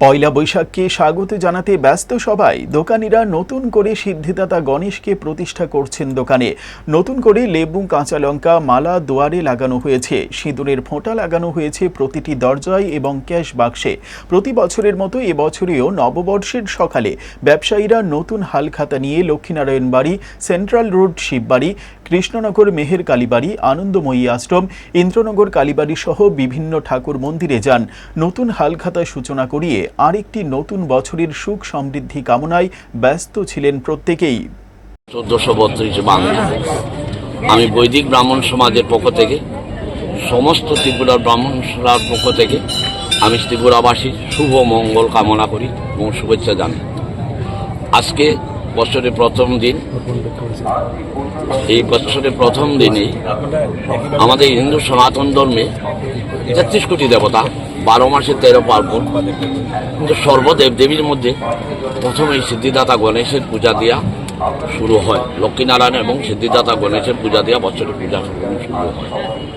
পয়লা বৈশাখকে স্বাগত জানাতে ব্যস্ত সবাই। দোকানিরা নতুন করে সিদ্ধিদাতা গণেশকে প্রতিষ্ঠা করছেন দোকানে। নতুন করে লেবু, কাঁচা লঙ্কা মালা দুয়ারে লাগানো হয়েছে। সিঁদুরের ফোঁটা লাগানো হয়েছে প্রতিটি দরজায় এবং ক্যাশ বাক্সে। প্রতি বছরের মতো এবছরেও নববর্ষের সকালে ব্যবসায়ীরা নতুন হালখাতা নিয়ে লক্ষ্মীনারায়ণ বাড়ি, সেন্ট্রাল রোড শিববাড়ি, কৃষ্ণনগর মেহের কালীবাড়ি, আনন্দময়ী আশ্রম, ইন্দ্রনগর কালীবাড়ি সহ বিভিন্ন ঠাকুর মন্দিরে যান। নতুন হালখাতা সূচনা করিয়ে আরেকটি নতুন বছরের সুখ সমৃদ্ধি কামনায় ব্যস্ত ছিলেন প্রত্যেকেই। 1432 বাংলা। আমি বৈদিক ব্রাহ্মণ সমাজের পক্ষ থেকে, সমস্ত ত্রিপুরার ব্রাহ্মণ সমাজের পক্ষ থেকে আমি ত্রিপুরাবাসীর শুভ মঙ্গল কামনা করি এবং শুভেচ্ছা জানাই। আজকে বছরের প্রথম দিন, এই বছরের প্রথম দিনেই আমাদের হিন্দু সনাতন ধর্মে 33 কোটি দেবতা, 12 মাসে 13 পার্বণ, কিন্তু সর্বদেব দেবীর মধ্যে প্রথমে সিদ্ধিদাতা গণেশের পূজা দিয়া শুরু হয়। লক্ষ্মীনারায়ণ এবং সিদ্ধিদাতা গণেশের পূজা দিয়া বছরের পূজা শুরু হয়।